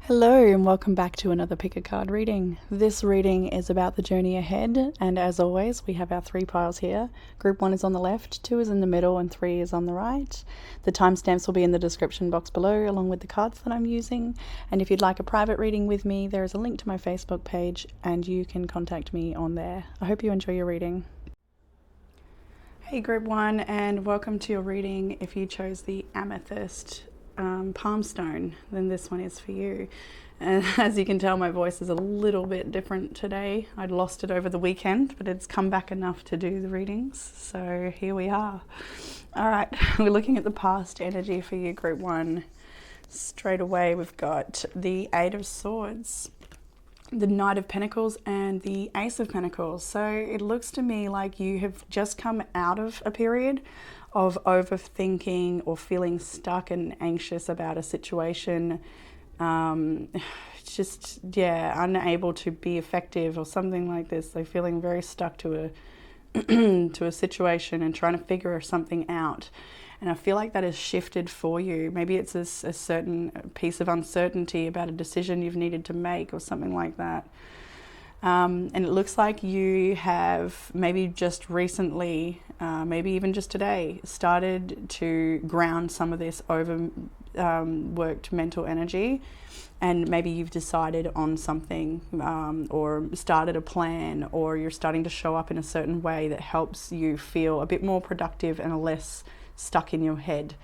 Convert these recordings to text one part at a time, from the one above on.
Hello and welcome back to another pick a card reading. This reading is about the journey ahead, and as always we have our three piles here. Group 1 is on the left, 2 is in the middle, and 3 is on the right. The timestamps will be in the description box below along with the cards that I'm using, and if you'd like a private reading with me, there is a link to my Facebook page and you can contact me on there. I hope you enjoy your reading. Hey Group 1, and welcome to your reading. If you chose the amethyst palm stone, then this one is for you. And as you can tell, my voice is a little bit different today. I'd lost it over the weekend, but it's come back enough to do the readings, so here we are. All right, we're looking at the past energy for you, Group 1. Straight away we've got the Eight of Swords, the Knight of Pentacles, and the Ace of Pentacles. So it looks to me like you have just come out of a period of overthinking or feeling stuck and anxious about a situation, unable to be effective or something like this. They're feeling very stuck to a to a situation and trying to figure something out. And I feel like that has shifted for you. Maybe it's a certain piece of uncertainty about a decision you've needed to make or something like that. And it looks like you have maybe just recently, maybe even just today, started to ground some of this overworked mental energy, and maybe you've decided on something, or started a plan, or you're starting to show up in a certain way that helps you feel a bit more productive and less stuck in your head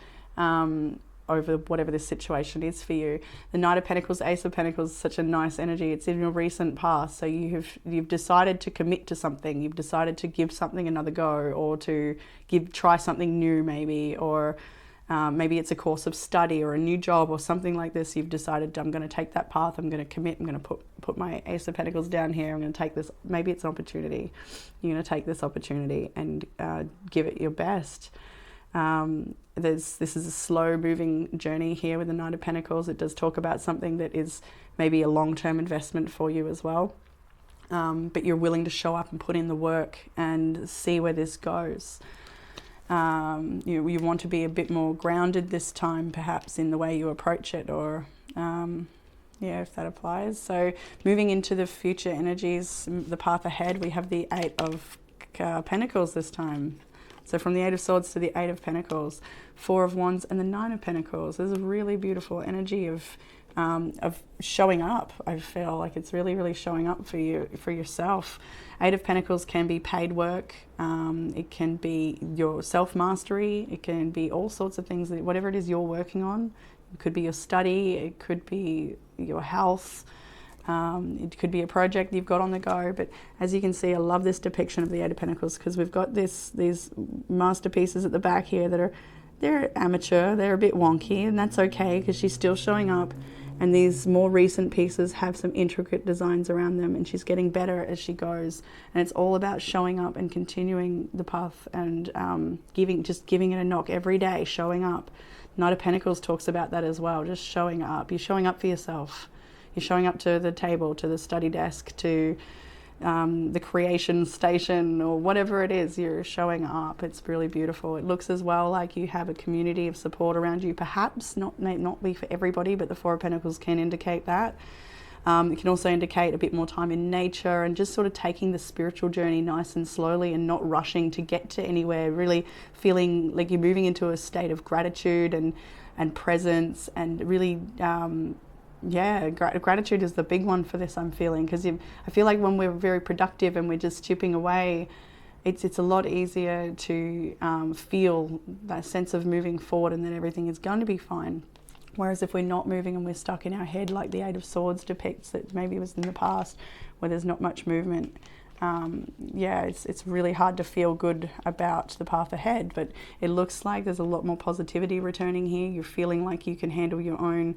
over whatever this situation is for you. The Knight of Pentacles, Ace of Pentacles is such a nice energy. It's in your recent past, so you've decided to commit to something. You've decided to give something another go, or to try something new maybe, or maybe it's a course of study or a new job or something like this. You've decided, I'm going to take that path, I'm going to commit, I'm going to put my Ace of Pentacles down here, I'm going to take this, maybe it's an opportunity. You're going to take this opportunity and give it your best. This is a slow moving journey here with the Knight of Pentacles. It does talk about something that is maybe a long-term investment for you as well. But you're willing to show up and put in the work and see where this goes. You want to be a bit more grounded this time, perhaps, in the way you approach it, or if that applies. So moving into the future energies, the path ahead, we have the Eight of Pentacles this time. So from the Eight of Swords to the Eight of Pentacles, Four of Wands, and the Nine of Pentacles. There's a really beautiful energy of showing up. I feel like it's really, really showing up for you, for yourself. Eight of Pentacles can be paid work. It can be your self-mastery. It can be all sorts of things, whatever it is you're working on. It could be your study. It could be your health. It could be a project you've got on the go, but as you can see, I love this depiction of the Eight of Pentacles, because we've got these masterpieces at the back here that they're amateur, they're a bit wonky, and that's okay because she's still showing up. And these more recent pieces have some intricate designs around them, and she's getting better as she goes. And it's all about showing up and continuing the path, and giving it a knock every day, showing up. Knight of Pentacles talks about that as well, just showing up. You're showing up for yourself. You're showing up to the table, to the study desk, to the creation station, or whatever it is, you're showing up. It's really beautiful. It looks as well like you have a community of support around you, perhaps. May not be for everybody, but the Four of Pentacles can indicate that. It can also indicate a bit more time in nature, and just sort of taking the spiritual journey nice and slowly and not rushing to get to anywhere, really feeling like you're moving into a state of gratitude and presence, and really gratitude is the big one for this, I'm feeling, because I feel like when we're very productive and we're just chipping away, it's a lot easier to feel that sense of moving forward and that everything is going to be fine. Whereas if we're not moving and we're stuck in our head, like the Eight of Swords depicts, that maybe was in the past where there's not much movement, it's really hard to feel good about the path ahead. But it looks like there's a lot more positivity returning here. You're feeling like you can handle your own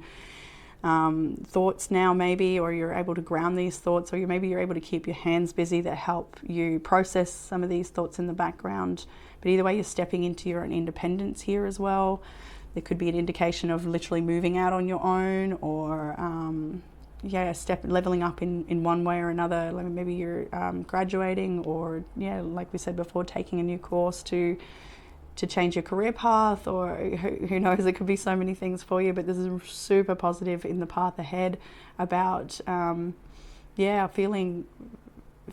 thoughts now, maybe, or you're able to ground these thoughts, or maybe you're able to keep your hands busy that help you process some of these thoughts in the background. But either way, you're stepping into your own independence here as well. There could be an indication of literally moving out on your own, or leveling up in one way or another. Like maybe you're graduating, or like we said before, taking a new course to to change your career path, or who knows, it could be so many things for you, but this is super positive in the path ahead about,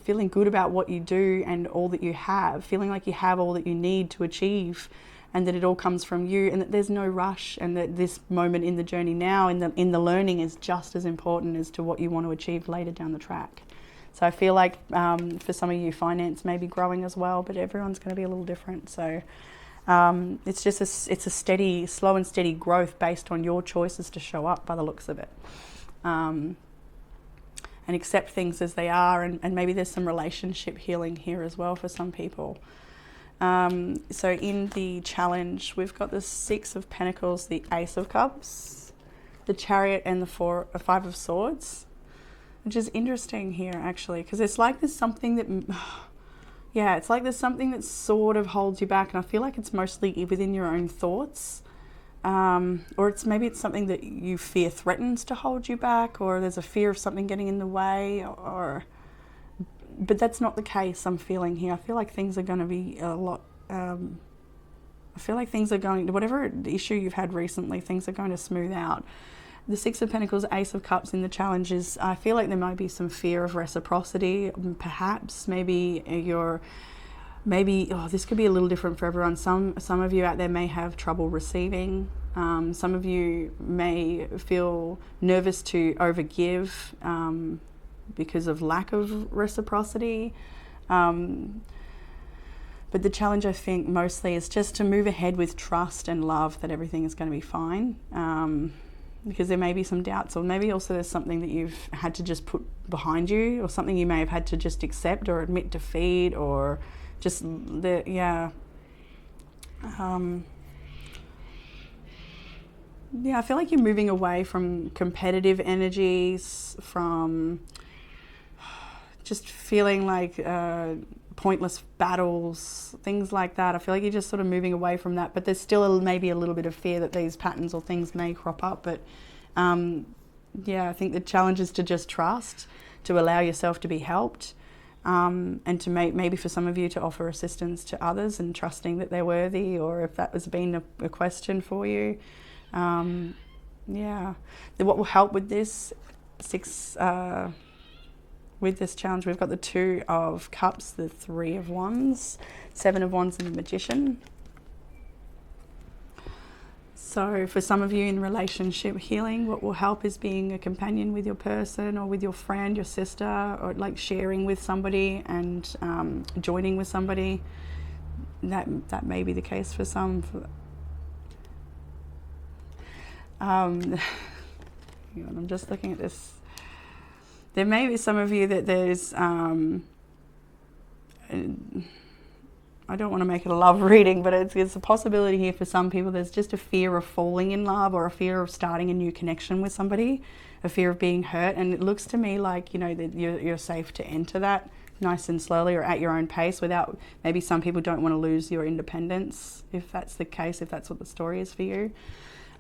feeling good about what you do and all that you have, feeling like you have all that you need to achieve, and that it all comes from you, and that there's no rush, and that this moment in the journey now, in the learning, is just as important as to what you want to achieve later down the track. So I feel like for some of you, finance may be growing as well, but everyone's going to be a little different. So it's just it's a steady, slow and steady growth based on your choices to show up, by the looks of it. And accept things as they are, and maybe there's some relationship healing here as well for some people. So in the challenge, we've got the Six of Pentacles, the Ace of Cups, the Chariot, and the Five of Swords, which is interesting here actually, because it's like there's something that, it's like there's something that sort of holds you back, and I feel like it's mostly within your own thoughts, or maybe it's something that you fear threatens to hold you back, or there's a fear of something getting in the way, but that's not the case I'm feeling here. I feel like things are going to be a lot, I feel like things are going, whatever issue you've had recently, things are going to smooth out. The Six of Pentacles, Ace of Cups in the challenges, I feel like there might be some fear of reciprocity, perhaps. Maybe this could be a little different for everyone. Some of you out there may have trouble receiving. Some of you may feel nervous to overgive because of lack of reciprocity. But the challenge, I think, mostly is just to move ahead with trust and love that everything is going to be fine. Because there may be some doubts, or maybe also there's something that you've had to just put behind you, or something you may have had to just accept or admit defeat, or just I feel like you're moving away from competitive energies, from just feeling like pointless battles, things like that. I feel like you're just sort of moving away from that, but there's still maybe a little bit of fear that these patterns or things may crop up. But I think the challenge is to just trust, to allow yourself to be helped, and to maybe for some of you to offer assistance to others, and trusting that they're worthy, or if that has been a question for you. What will help with this with this challenge, we've got the Two of Cups, the Three of Wands, Seven of Wands, and the Magician. So for some of you in relationship healing, what will help is being a companion with your person, or with your friend, your sister, or like sharing with somebody and joining with somebody. That may be the case for some. I'm just looking at this. There may be some of you that there's, I don't want to make it a love reading, but it's a possibility here for some people. There's just a fear of falling in love, or a fear of starting a new connection with somebody, a fear of being hurt. And it looks to me like, that you're safe to enter that nice and slowly, or at your own pace, without, maybe some people don't want to lose your independence, if that's the case, if that's what the story is for you.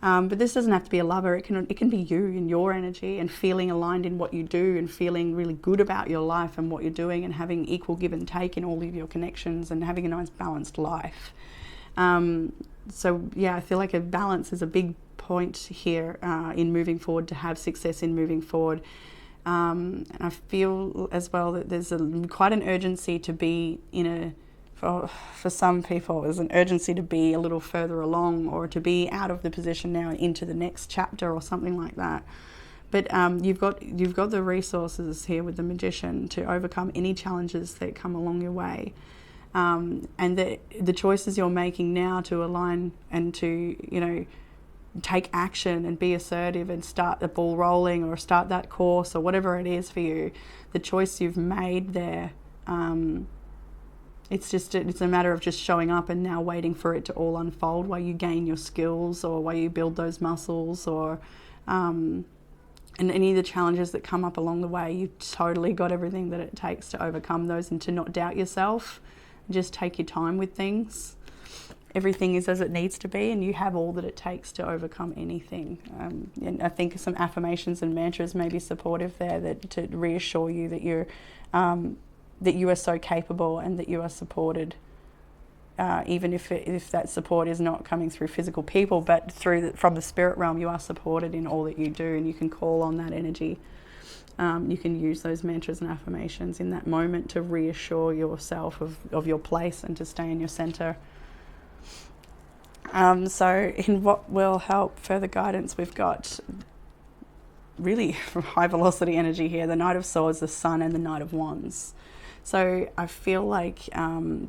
But this doesn't have to be a lover. It can be you and your energy, and feeling aligned in what you do, and feeling really good about your life and what you're doing, and having equal give and take in all of your connections, and having a nice balanced life. I feel like a balance is a big point here in moving forward, to have success in moving forward. And I feel as well that there's quite an urgency to be for some people, there's an urgency to be a little further along, or to be out of the position now and into the next chapter, or something like that. But you've got the resources here with the Magician to overcome any challenges that come along your way, and the choices you're making now to align and to take action and be assertive and start the ball rolling, or start that course, or whatever it is for you. The choice you've made there. It's a matter of just showing up and now waiting for it to all unfold, while you gain your skills, or while you build those muscles, or and any of the challenges that come up along the way. You've totally got everything that it takes to overcome those, and to not doubt yourself. Just take your time with things. Everything is as it needs to be, and you have all that it takes to overcome anything. And I think some affirmations and mantras may be supportive there, to reassure you that you are so capable, and that you are supported. even if that support is not coming through physical people, but from the spirit realm, you are supported in all that you do, and you can call on that energy. You can use those mantras and affirmations in that moment to reassure yourself of your place and to stay in your center. So in what will help further guidance, we've got really high velocity energy here, the Knight of Swords, the Sun, and the Knight of Wands. So I feel like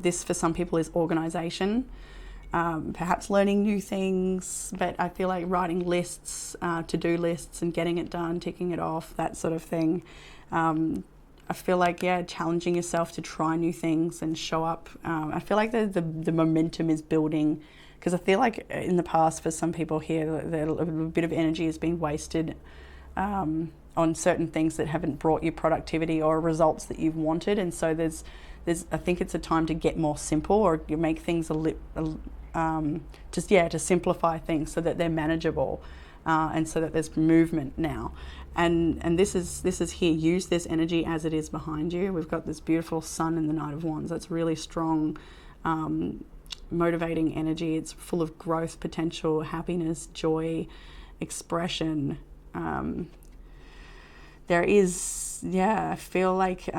this for some people is organization, perhaps learning new things, but I feel like writing lists, to-do lists, and getting it done, ticking it off, that sort of thing. I feel like, challenging yourself to try new things and show up. I feel like the momentum is building, because I feel like in the past for some people here, a bit of energy has been wasted on certain things that haven't brought you productivity or results that you've wanted. And so there's I think it's a time to get more simple, or you make things to simplify things so that they're manageable, and so that there's movement now. And this is here. Use this energy as it is behind you. We've got this beautiful Sun and the Knight of Wands. That's really strong, motivating energy. It's full of growth potential, happiness, joy, expression. There is, I feel like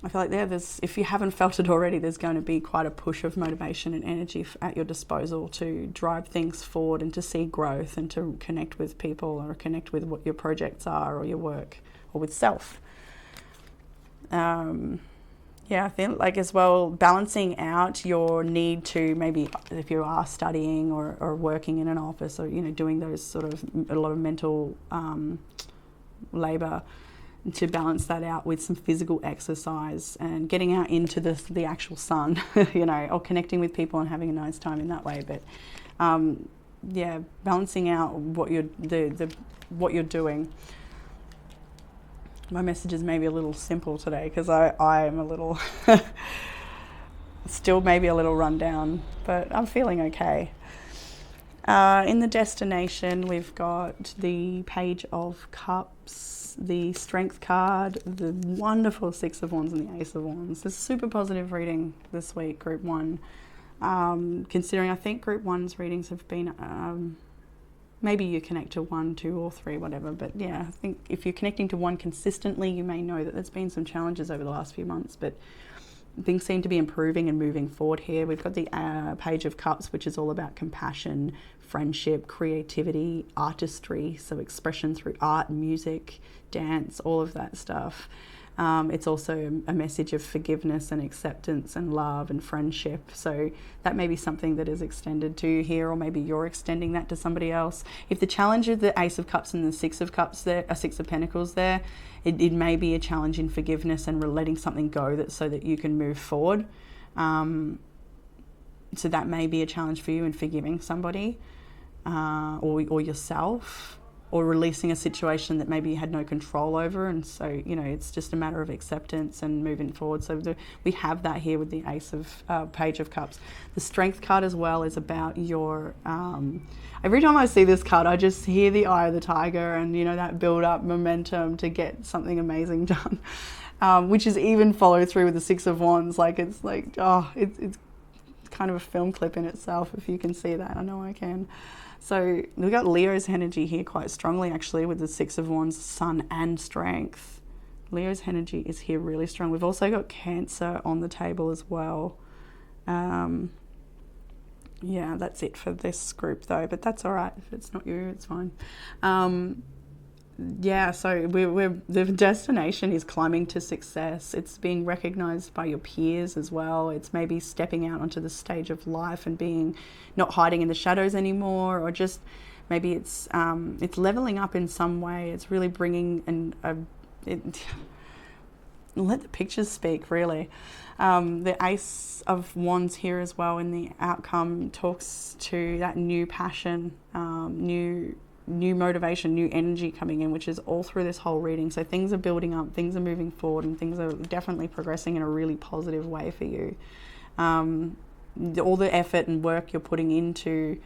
there's, if you haven't felt it already, there's going to be quite a push of motivation and energy at your disposal to drive things forward and to see growth and to connect with people or connect with what your projects are or your work or with self. I think like as well, balancing out your need to maybe, if you are studying or working in an office or, doing those sort of a lot of mental labor, to balance that out with some physical exercise and getting out into the actual sun, or connecting with people and having a nice time in that way. But balancing out what you're doing. My message is maybe a little simple today because I am a little still maybe a little run down, but I'm feeling okay. In the destination, we've got the Page of Cups, the Strength card, the wonderful Six of Wands, and the Ace of Wands. It's a super positive reading this week, Group 1. Considering I think Group 1's readings have been, maybe you connect to 1, 2 or 3, whatever. But I think if you're connecting to 1 consistently, you may know that there's been some challenges over the last few months, but things seem to be improving and moving forward here. We've got the Page of Cups, which is all about compassion, friendship, creativity, artistry, so expression through art, music, dance, all of that stuff. It's also a message of forgiveness and acceptance and love and friendship. So that may be something that is extended to you here, or maybe you're extending that to somebody else. If the challenge of the Ace of Cups and the Six of Cups there, Six of Pentacles there, it may be a challenge in forgiveness and letting something go so that you can move forward. So that may be a challenge for you in forgiving somebody or yourself, or releasing a situation that maybe you had no control over. And so, it's just a matter of acceptance and moving forward. So we have that here with the Page of Cups. The Strength card as well is about your, every time I see this card, I just hear the eye of the tiger and, that build up momentum to get something amazing done, which is even followed through with the Six of Wands. It's kind of a film clip in itself, if you can see that. I know I can. So we've got Leo's energy here quite strongly, actually, with the Six of Wands, Sun and Strength. Leo's energy is here really strong. We've also got Cancer on the table as well. That's it for this group, though, but that's all right. If it's not you, it's fine. So the destination is climbing to success. It's being recognized by your peers as well. It's maybe stepping out onto the stage of life and being not hiding in the shadows anymore, or just maybe it's leveling up in some way. It's really bringing let the pictures speak, really. The Ace of Wands here as well in the outcome talks to that new passion, new motivation, new energy coming in, which is all through this whole reading. So things are building up, things are moving forward, and things are definitely progressing in a really positive way for you. All the effort and work you're putting into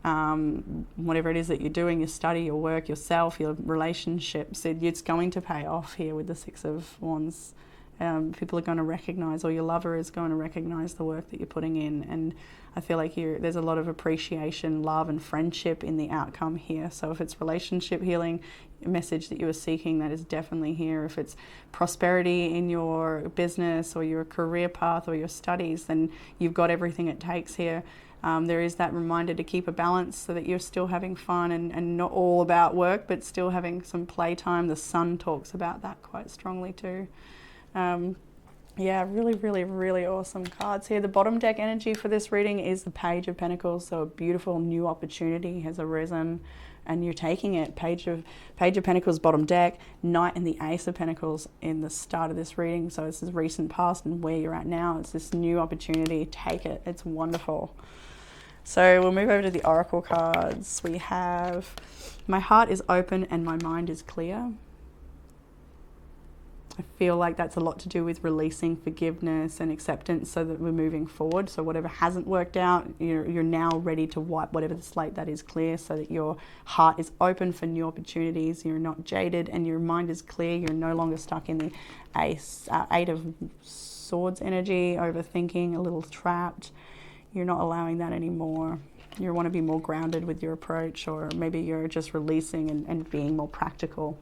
whatever it is that you're doing, your study, your work, yourself, your relationships, it's going to pay off here with the Six of Wands People are going to recognize, or your lover is going to recognize the work that you're putting in. And I feel like there's a lot of appreciation, love and friendship in the outcome here. So if it's relationship healing, a message that you are seeking, that is definitely here. If it's prosperity in your business or your career path or your studies, then you've got everything it takes here. There is that reminder to keep a balance so that you're still having fun and not all about work, but still having some playtime. The sun talks about that quite strongly too. Yeah, really, really, really awesome cards here. The bottom deck energy for this reading is the Page of Pentacles. So a beautiful new opportunity has arisen and you're taking it. Page of Pentacles, bottom deck, Knight and the Ace of Pentacles in the start of this reading. So this is recent past and where you're at now. It's this new opportunity. Take it. It's wonderful. So we'll move over to the Oracle cards. We have, my heart is open and my mind is clear. I feel like that's a lot to do with releasing forgiveness and acceptance so that we're moving forward. So whatever hasn't worked out, you're now ready to wipe whatever the slate that is clear so that your heart is open for new opportunities. You're not jaded and your mind is clear. You're no longer stuck in the Eight of Swords energy, overthinking, a little trapped. You're not allowing that anymore. You want to be more grounded with your approach, or maybe you're just releasing and being more practical.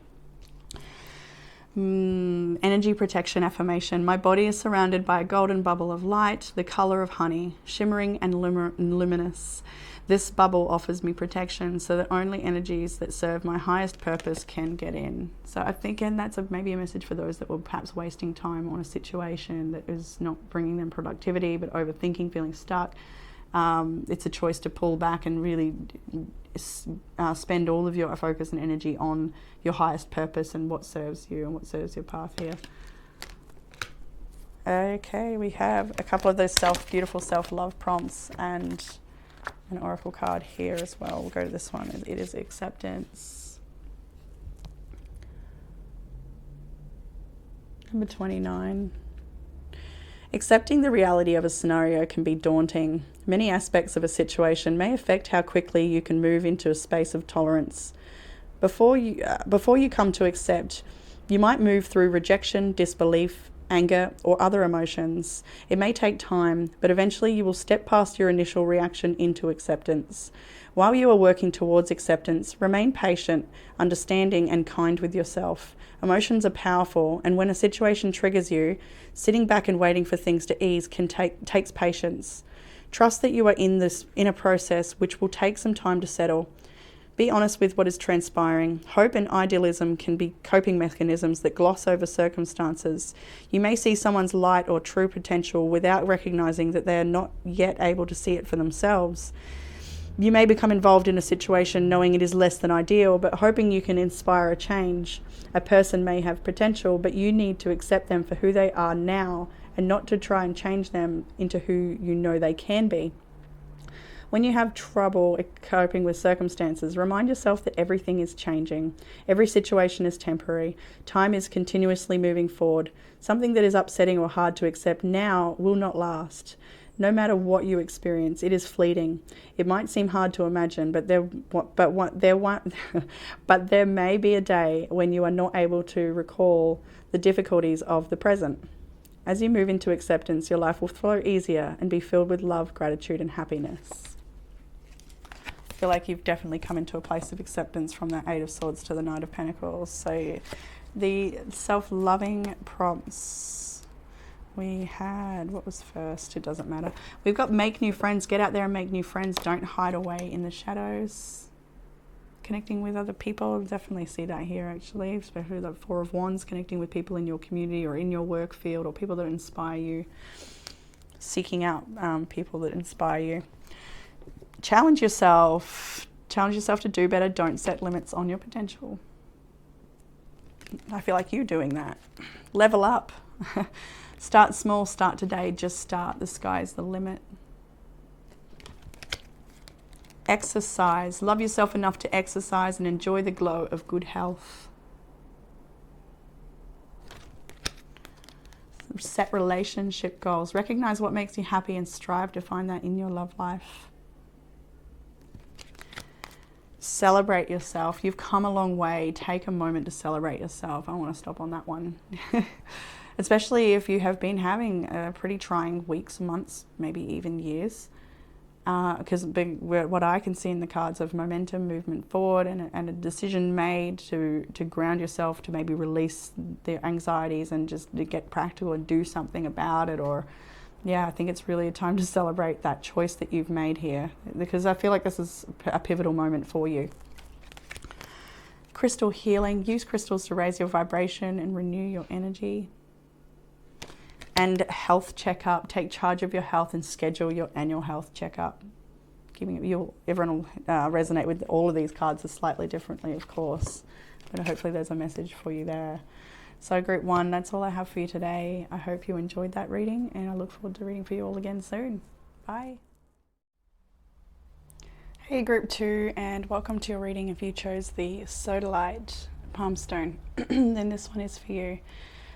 Energy protection affirmation. My body is surrounded by a golden bubble of light, the color of honey, shimmering and luminous. This bubble offers me protection so that only energies that serve my highest purpose can get in. So I think, and that's maybe a message for those that were perhaps wasting time on a situation that is not bringing them productivity, but overthinking, feeling stuck. It's a choice to pull back and really spend all of your focus and energy on your highest purpose and what serves you and what serves your path here. Okay, we have a couple of those beautiful self-love prompts and an oracle card here as well. We'll go to this one. It is acceptance. Number 29. Accepting the reality of a scenario can be daunting. Many aspects of a situation may affect how quickly you can move into a space of tolerance. Before you come to accept, you might move through rejection, disbelief, anger, or other emotions. It may take time, but eventually you will step past your initial reaction into acceptance. While you are working towards acceptance, remain patient, understanding, and kind with yourself. Emotions are powerful, and when a situation triggers you, sitting back and waiting for things to ease takes patience. Trust that you are in a process which will take some time to settle. Be honest with what is transpiring. Hope and idealism can be coping mechanisms that gloss over circumstances. You may see someone's light or true potential without recognizing that they are not yet able to see it for themselves. You may become involved in a situation knowing it is less than ideal, but hoping you can inspire a change. A person may have potential, but you need to accept them for who they are now and not to try and change them into who you know they can be. When you have trouble coping with circumstances, remind yourself that everything is changing. Every situation is temporary. Time is continuously moving forward. Something that is upsetting or hard to accept now will not last. No matter what you experience, it is fleeting. It might seem hard to imagine, but there may be a day when you are not able to recall the difficulties of the present. As you move into acceptance, your life will flow easier and be filled with love, gratitude, and happiness. I feel like you've definitely come into a place of acceptance from that Eight of Swords to the Knight of Pentacles. So the self-loving prompts we had, what was first? It doesn't matter. We've got make new friends. Get out there and make new friends. Don't hide away in the shadows. Connecting with other people, definitely see that here actually, especially the Four of Wands, connecting with people in your community or in your work field or people that inspire you. Seeking out people that inspire you. Challenge yourself to do better. Don't set limits on your potential. I feel like you're doing that. Level up. Start small, start today, just start. The sky's the limit. Exercise. Love yourself enough to exercise and enjoy the glow of good health. Set relationship goals. Recognize what makes you happy and strive to find that in your love life. Celebrate yourself. You've come a long way. Take a moment to celebrate yourself. I want to stop on that one. especially if you have been having pretty trying weeks, months, maybe even years. Because what I can see in the cards of momentum, movement forward, and a decision made to ground yourself, to maybe release the anxieties and just to get practical and do something about it. Or yeah, I think it's really a time to celebrate that choice that you've made here, because I feel like this is a pivotal moment for you. Crystal healing. Use crystals to raise your vibration and renew your energy. And health checkup. Take charge of your health and schedule your annual health checkup. Everyone will resonate with all of these cards slightly differently, of course, but hopefully there's a message for you there. So group 1, that's all I have for you today. I hope you enjoyed that reading, and I look forward to reading for you all again soon. Bye. Hey group 2, and welcome to your reading if you chose the Sodalite Palm Stone. Then this one is for you.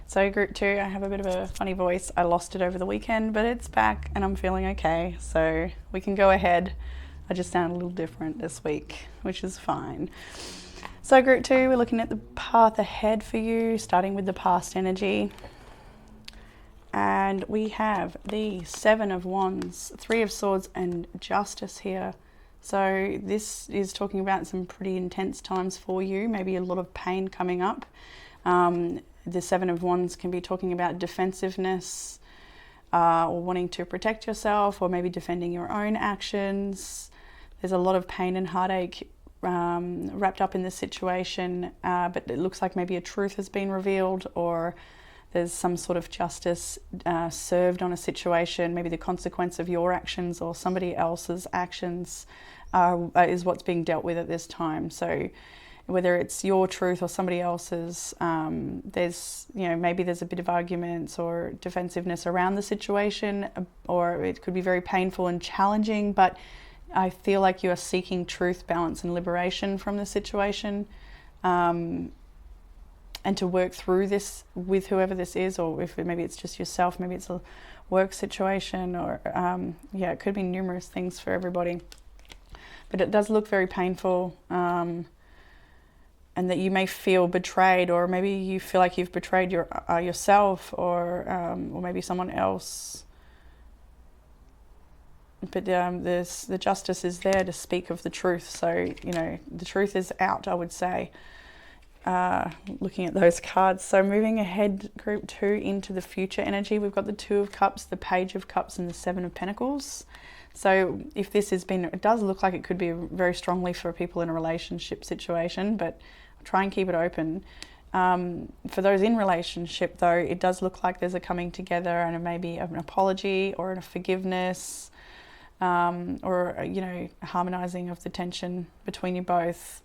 So group 2, I have a bit of a funny voice. I lost it over the weekend, but it's back and I'm feeling okay. So we can go ahead. I just sound a little different this week, which is fine. So group 2, we're looking at the path ahead for you, starting with the past energy. And we have the 7 of Wands, 3 of Swords, and Justice here. So this is talking about some pretty intense times for you, maybe a lot of pain coming up. The 7 of Wands can be talking about defensiveness, or wanting to protect yourself, or maybe defending your own actions. There's a lot of pain and heartache wrapped up in this situation, but it looks like maybe a truth has been revealed, or there's some sort of justice served on a situation. Maybe the consequence of your actions or somebody else's actions is what's being dealt with at this time. So whether it's your truth or somebody else's, there's, maybe there's a bit of arguments or defensiveness around the situation, or it could be very painful and challenging, but I feel like you are seeking truth, balance, and liberation from the situation, and to work through this with whoever this is, or if maybe it's just yourself, maybe it's a work situation, or it could be numerous things for everybody. But it does look very painful, and that you may feel betrayed, or maybe you feel like you've betrayed yourself, or maybe someone else. But the justice is there to speak of the truth. So, the truth is out, I would say, looking at those cards. So moving ahead, group 2, into the future energy, we've got the 2 of Cups, the Page of Cups, and the 7 of Pentacles. So if this has been, it does look like it could be very strongly for people in a relationship situation, but try and keep it open. For those in relationship, though, it does look like there's a coming together, and maybe an apology or a forgiveness, or a harmonizing of the tension between you both.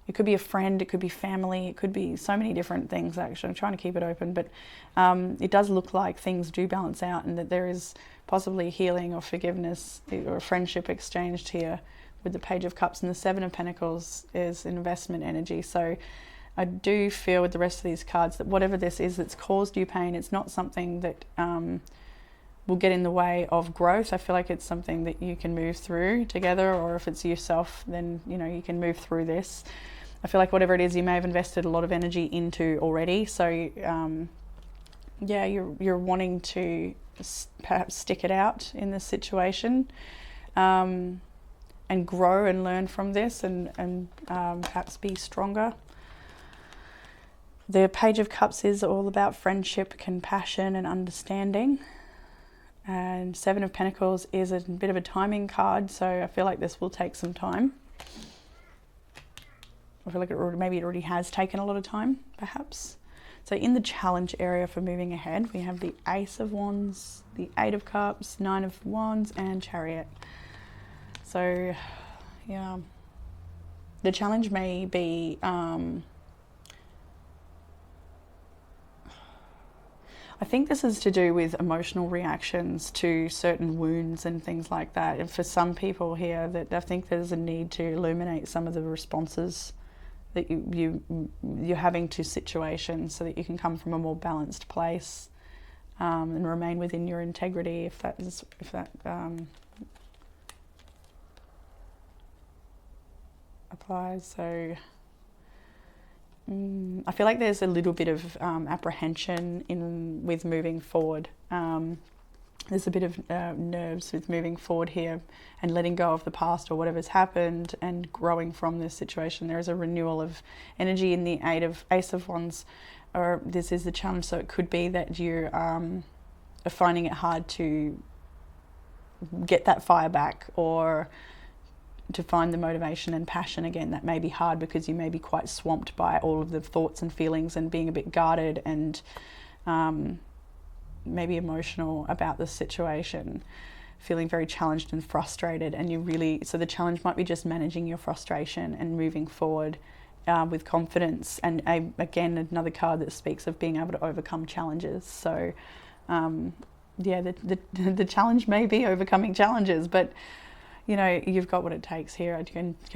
It could be a friend, it could be family, it could be so many different things, actually. I'm trying to keep it open, but it does look like things do balance out, and that there is possibly healing or forgiveness or friendship exchanged here with the Page of Cups, and the 7 of Pentacles is investment energy. So I do feel with the rest of these cards that whatever this is that's caused you pain, it's not something that will get in the way of growth. I feel like it's something that you can move through together, or if it's yourself, then you can move through this. I feel like whatever it is, you may have invested a lot of energy into already. So you're wanting to perhaps stick it out in this situation, and grow and learn from this, and perhaps be stronger. The Page of Cups is all about friendship, compassion, and understanding. And 7 of Pentacles is a bit of a timing card, so I feel like this will take some time. I feel like it already has taken a lot of time, perhaps. So in the challenge area for moving ahead, we have the Ace of Wands, the 8 of Cups, 9 of Wands, and Chariot. So, yeah, the challenge may be, I think this is to do with emotional reactions to certain wounds and things like that. And for some people here, that I think there's a need to illuminate some of the responses that you're having to situations, so that you can come from a more balanced place, and remain within your integrity, if that applies. So I feel like there's a little bit of apprehension with moving forward. There's a bit of nerves with moving forward here and letting go of the past or whatever's happened and growing from this situation. There is a renewal of energy in the Ace of Wands, or this is the challenge. So it could be that you are finding it hard to get that fire back, or to find the motivation and passion again. That may be hard because you may be quite swamped by all of the thoughts and feelings and being a bit guarded and maybe emotional about the situation, feeling very challenged and frustrated. And so the challenge might be just managing your frustration and moving forward with confidence. And again, another card that speaks of being able to overcome challenges. So the challenge may be overcoming challenges, but you've got what it takes here. I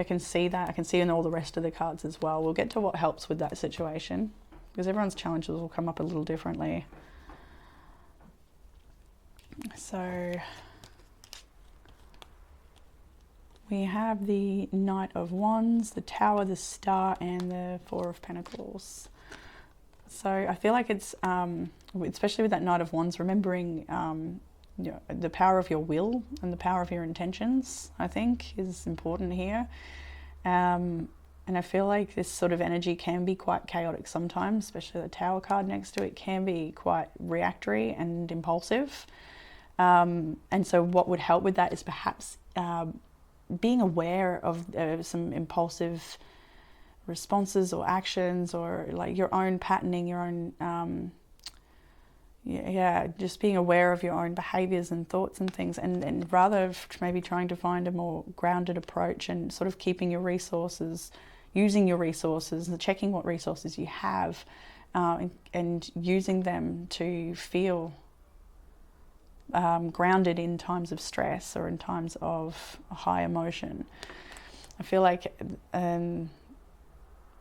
can see that. I can see in all the rest of the cards as well. We'll get to what helps with that situation, because everyone's challenges will come up a little differently. So we have the Knight of Wands, the Tower, the Star, and the Four of Pentacles. So I feel like it's, especially with that Knight of Wands, remembering the power of your will and the power of your intentions, I think, is important here. And I feel like this sort of energy can be quite chaotic sometimes, especially the Tower card next to it can be quite reactory and impulsive. And so what would help with that is perhaps being aware of some impulsive responses or actions, or like your own patterning, your own, just being aware of your own behaviors and thoughts and things, and rather maybe trying to find a more grounded approach and sort of keeping your resources, using your resources and checking what resources you have, and using them to feel grounded in times of stress or in times of high emotion. I feel like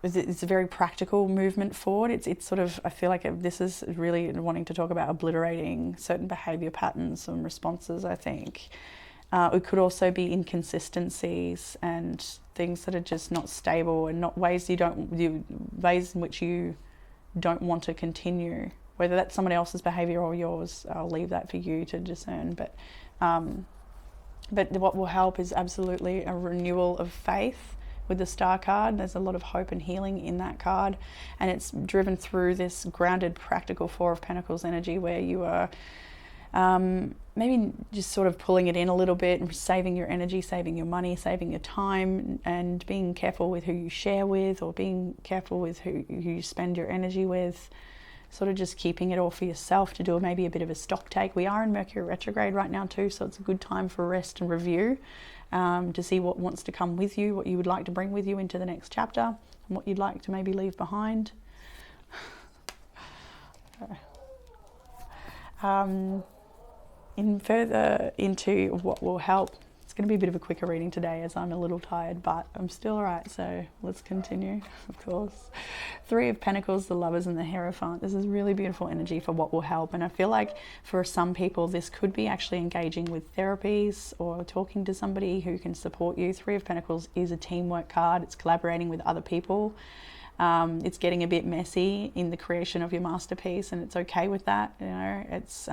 it's a very practical movement forward. It's sort of, I feel like this is really wanting to talk about obliterating certain behavior patterns and responses, I think. It could also be inconsistencies and things that are just not stable, and not ways ways in which you don't want to continue. Whether that's someone else's behavior or yours, I'll leave that for you to discern. But what will help is absolutely a renewal of faith with the Star card. There's a lot of hope and healing in that card, and it's driven through this grounded, practical Four of Pentacles energy, where you are maybe just sort of pulling it in a little bit and saving your energy, saving your money, saving your time, and being careful with who you share with, or being careful with who you spend your energy with. Sort of just keeping it all for yourself, to do maybe a bit of a stock take. We are in Mercury retrograde right now too, so it's a good time for rest and review, to see what wants to come with you, what you would like to bring with you into the next chapter, and what you'd like to maybe leave behind. In further into what will help, it's going to be a bit of a quicker reading today as I'm a little tired, but I'm still alright, so let's continue, of course. Three of Pentacles, the Lovers, and the Hierophant. This is really beautiful energy for what will help, and I feel like for some people this could be actually engaging with therapies or talking to somebody who can support you. Three of Pentacles is a teamwork card. It's collaborating with other people. It's getting a bit messy in the creation of your masterpiece, and it's okay with that. It's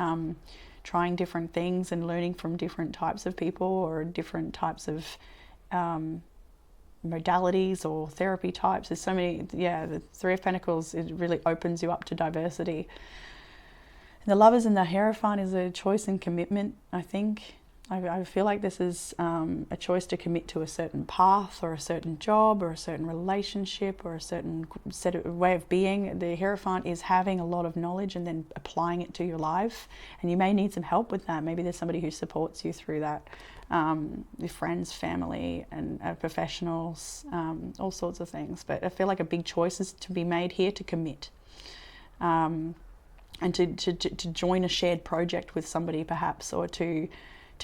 trying different things and learning from different types of people, or different types of modalities or therapy types. There's so many. The Three of Pentacles, it really opens you up to diversity. And the Lovers and the Hierophant is a choice and commitment, I think. I feel like this is a choice to commit to a certain path, or a certain job, or a certain relationship, or a certain way of being. The Hierophant is having a lot of knowledge and then applying it to your life, and you may need some help with that. Maybe there's somebody who supports you through that, your friends, family, and professionals, all sorts of things. But I feel like a big choice is to be made here to commit. And to join a shared project with somebody perhaps, or to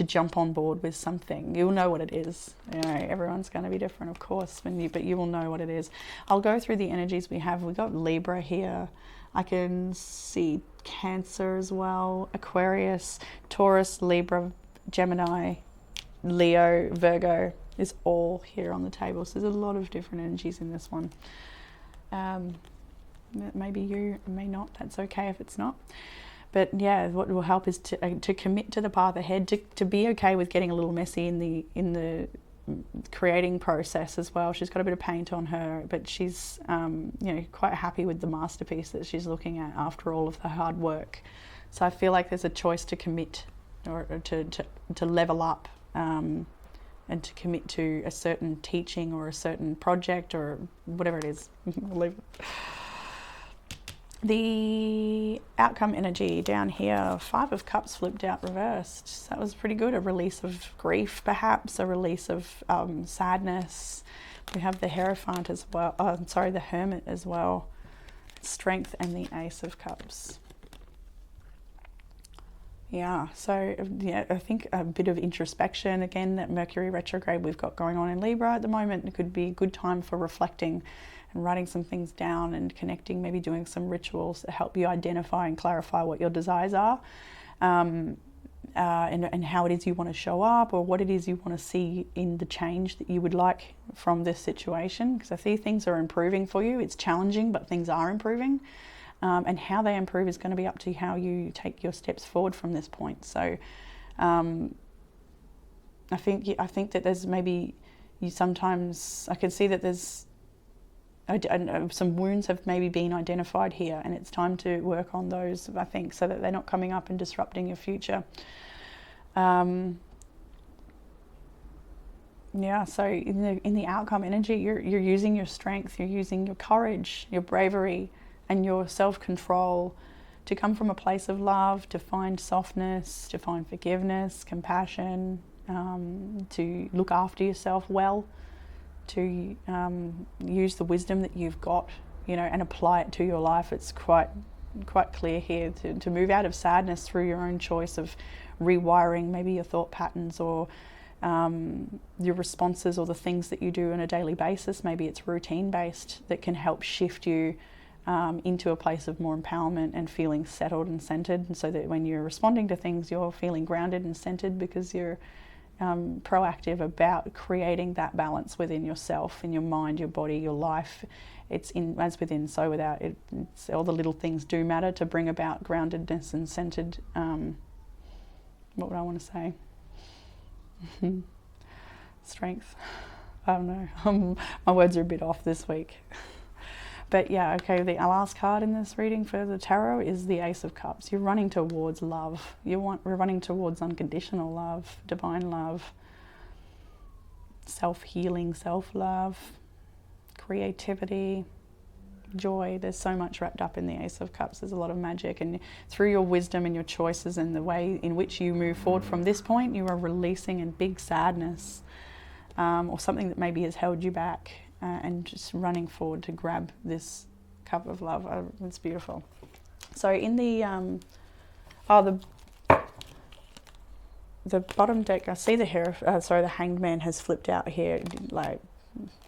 jump on board with something. You'll know what it is. Everyone's going to be different, of course, but you will know what it is. I'll go through the energies we have. We've got Libra here. I can see Cancer as well, Aquarius, Taurus, Libra, Gemini, Leo, Virgo is all here on the table. So there's a lot of different energies in this one. Maybe you, may not. That's okay if it's not. But yeah, what will help is to commit to the path ahead, to be okay with getting a little messy in the creating process as well. She's got a bit of paint on her, but she's quite happy with the masterpiece that she's looking at after all of the hard work. So I feel like there's a choice to commit, or to level up, and to commit to a certain teaching or a certain project or whatever it is. The outcome energy down here, 5 of Cups flipped out reversed. So that was pretty good. A release of grief, perhaps, a release of sadness. We have the Hierophant as well. The Hermit as well. Strength and the Ace of Cups. Yeah, so yeah, I think a bit of introspection. Again, that Mercury retrograde we've got going on in Libra at the moment, it could be a good time for reflecting and writing some things down and connecting, maybe doing some rituals that help you identify and clarify what your desires are, and how it is you want to show up, or what it is you want to see in the change that you would like from this situation. Because I see things are improving for you. It's challenging, but things are improving. And how they improve is going to be up to how you take your steps forward from this point. So I think that there's maybe sometimes I can see that there's some wounds have maybe been identified here, and it's time to work on those, I think, so that they're not coming up and disrupting your future. So in the outcome energy, you're using your strength, you're using your courage, your bravery, and your self-control to come from a place of love, to find softness, to find forgiveness, compassion, to look after yourself well, to use the wisdom that you've got, and apply it to your life. It's quite clear here to move out of sadness through your own choice of rewiring maybe your thought patterns, or your responses, or the things that you do on a daily basis. Maybe it's routine-based that can help shift you into a place of more empowerment and feeling settled and centered, and so that when you're responding to things, you're feeling grounded and centered because you're proactive about creating that balance within yourself, in your mind, your body, your life. It's in as within, so without. It's all the little things do matter to bring about groundedness and centered. What would I want to say? Strength. I don't know. My words are a bit off this week. But yeah, okay, the last card in this reading for the tarot is the Ace of Cups. You're running towards love. We're running towards unconditional love, divine love, self-healing, self-love, creativity, joy. There's so much wrapped up in the Ace of Cups. There's a lot of magic, and through your wisdom and your choices and the way in which you move forward from this point, you are releasing a big sadness, or something that maybe has held you back. And just running forward to grab this cup of love. It's beautiful. So in the bottom deck, I see the Hanged Man has flipped out here. Like,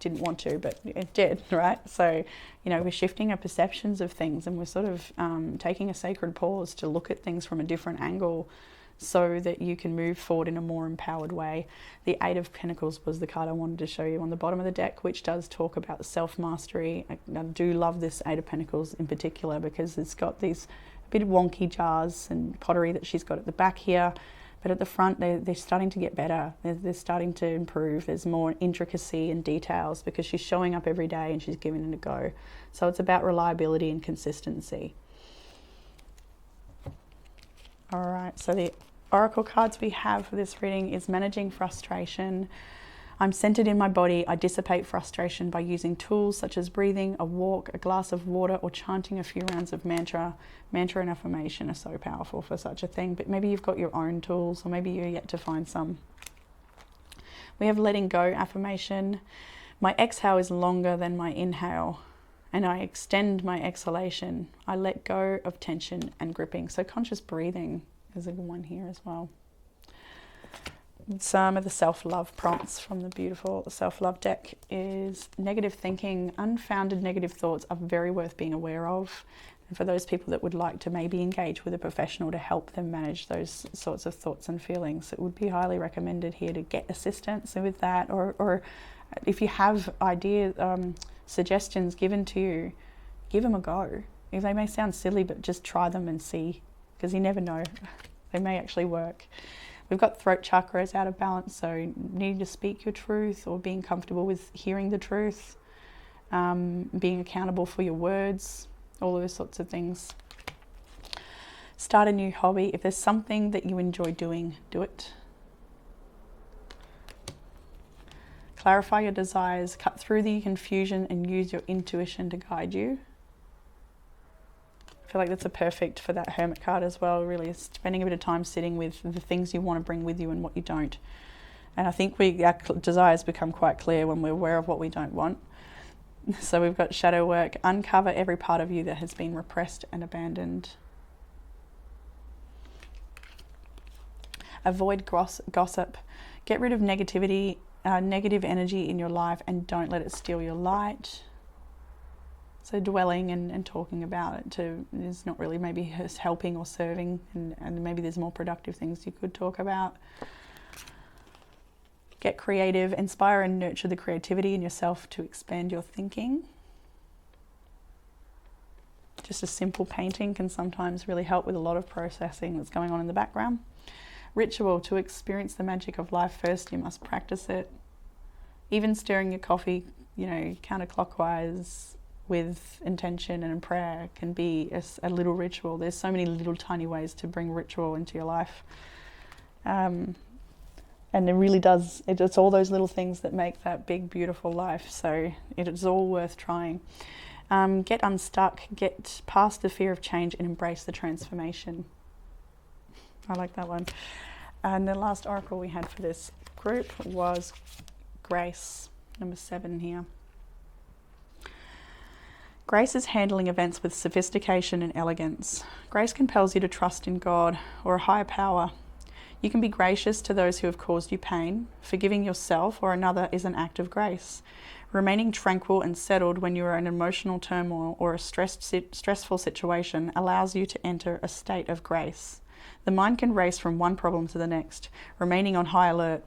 didn't want to, but it did, right? So, we're shifting our perceptions of things, and we're sort of taking a sacred pause to look at things from a different angle, so that you can move forward in a more empowered way. The 8 of Pentacles was the card I wanted to show you on the bottom of the deck, which does talk about self-mastery. I do love this 8 of Pentacles in particular because it's got these a bit of wonky jars and pottery that she's got at the back here, but at the front they're starting to get better. They're starting to improve. There's more intricacy and details because she's showing up every day and she's giving it a go. So it's about reliability and consistency. All right, so the oracle cards we have for this reading is managing frustration. I'm centered in my body. I dissipate frustration by using tools such as breathing, a walk, a glass of water, or chanting a few rounds of mantra. Mantra and affirmation are so powerful for such a thing, but maybe you've got your own tools, or maybe you're yet to find some. We have letting go affirmation. My exhale is longer than my inhale, and I extend my exhalation. I let go of tension and gripping. So conscious breathing is a good one here as well. Some of the self-love prompts from the beautiful self-love deck is negative thinking. Unfounded negative thoughts are very worth being aware of. And for those people that would like to maybe engage with a professional to help them manage those sorts of thoughts and feelings, it would be highly recommended here to get assistance with that, or if you have ideas, suggestions given to you, give them a go. If they may sound silly, but just try them and see, because you never know. They may actually work. We've got throat chakras out of balance, so needing to speak your truth or being comfortable with hearing the truth, being accountable for your words, all those sorts of things. Start a new hobby. If there's something that you enjoy doing, do it. Clarify your desires, cut through the confusion and use your intuition to guide you. I feel like that's a perfect for that Hermit card as well, really, spending a bit of time sitting with the things you want to bring with you and what you don't. And I think our desires become quite clear when we're aware of what we don't want. So we've got shadow work, uncover every part of you that has been repressed and abandoned. Avoid gossip, get rid of negativity, negative energy in your life, and don't let it steal your light. So dwelling and talking about it is not really maybe helping or serving, and maybe there's more productive things you could talk about. Get creative, inspire and nurture the creativity in yourself to expand your thinking. Just a simple painting can sometimes really help with a lot of processing that's going on in the background. Ritual, to experience the magic of life first, you must practice it. Even stirring your coffee, counterclockwise with intention and prayer can be a little ritual. There's so many little tiny ways to bring ritual into your life. And it really does, it's all those little things that make that big, beautiful life. So it is all worth trying. Get unstuck, get past the fear of change and embrace the transformation. I like that one. And the last oracle we had for this group was Grace, number 7 here. Grace is handling events with sophistication and elegance. Grace compels you to trust in God or a higher power. You can be gracious to those who have caused you pain. Forgiving yourself or another is an act of grace. Remaining tranquil and settled when you are in emotional turmoil or a stressful situation allows you to enter a state of grace. The mind can race from one problem to the next, remaining on high alert.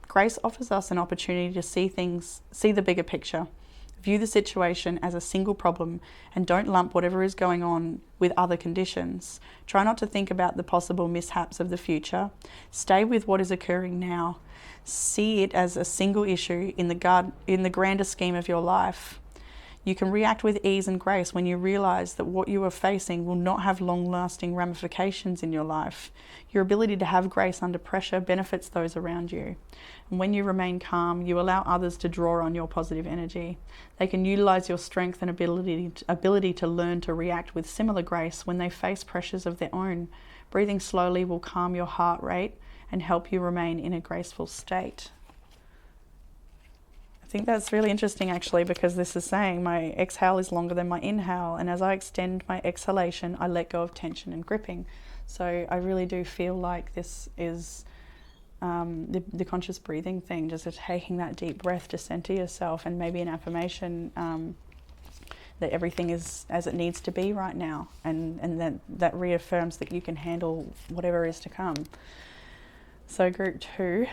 Grace offers us an opportunity to see the bigger picture. View the situation as a single problem and don't lump whatever is going on with other conditions. Try not to think about the possible mishaps of the future. Stay with what is occurring now. See it as a single issue in the grander scheme of your life. You can react with ease and grace when you realize that what you are facing will not have long-lasting ramifications in your life. Your ability to have grace under pressure benefits those around you. And when you remain calm, you allow others to draw on your positive energy. They can utilize your strength and ability to learn to react with similar grace when they face pressures of their own. Breathing slowly will calm your heart rate and help you remain in a graceful state. I think that's really interesting actually, because this is saying my exhale is longer than my inhale, and as I extend my exhalation I let go of tension and gripping. So I really do feel like this is the conscious breathing thing, just taking that deep breath to center yourself, and maybe an affirmation that everything is as it needs to be right now, and that reaffirms that you can handle whatever is to come. So group 2,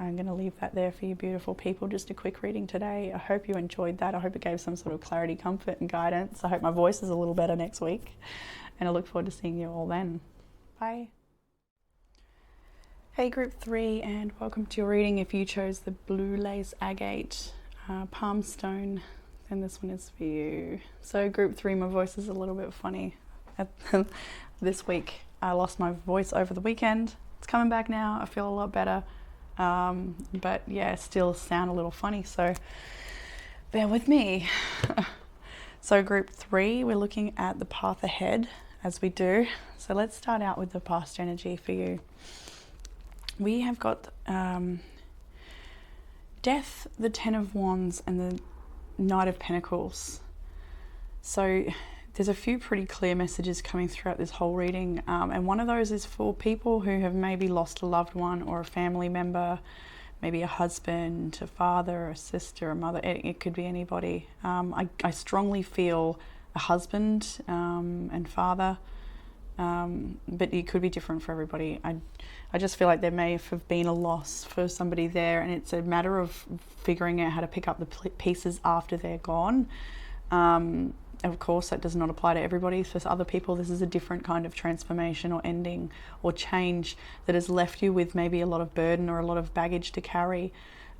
I'm going to leave that there for you beautiful people. Just a quick reading today. I hope you enjoyed that. I hope it gave some sort of clarity, comfort and guidance. I hope my voice is a little better next week, and I look forward to seeing you all then. Bye. Hey group 3, and welcome to your reading. If you chose the blue lace agate palm stone, then this one is for you. So group 3, my voice is a little bit funny. This week I lost my voice over the weekend. It's coming back now. I feel a lot better. But yeah, still sound a little funny, so bear with me. So group 3, we're looking at the path ahead, as we do. So let's start out with the past energy for you. We have got Death, the 10 of Wands, and the Knight of Pentacles. So there's a few pretty clear messages coming throughout this whole reading, and one of those is for people who have maybe lost a loved one or a family member, maybe a husband, a father, a sister, a mother. It could be anybody. I strongly feel a husband and father But it could be different for everybody. I just feel like there may have been a loss for somebody there, and it's a matter of figuring out how to pick up the pieces after they're gone. Of course, that does not apply to everybody. For other people, this is a different kind of transformation or ending or change that has left you with maybe a lot of burden or a lot of baggage to carry,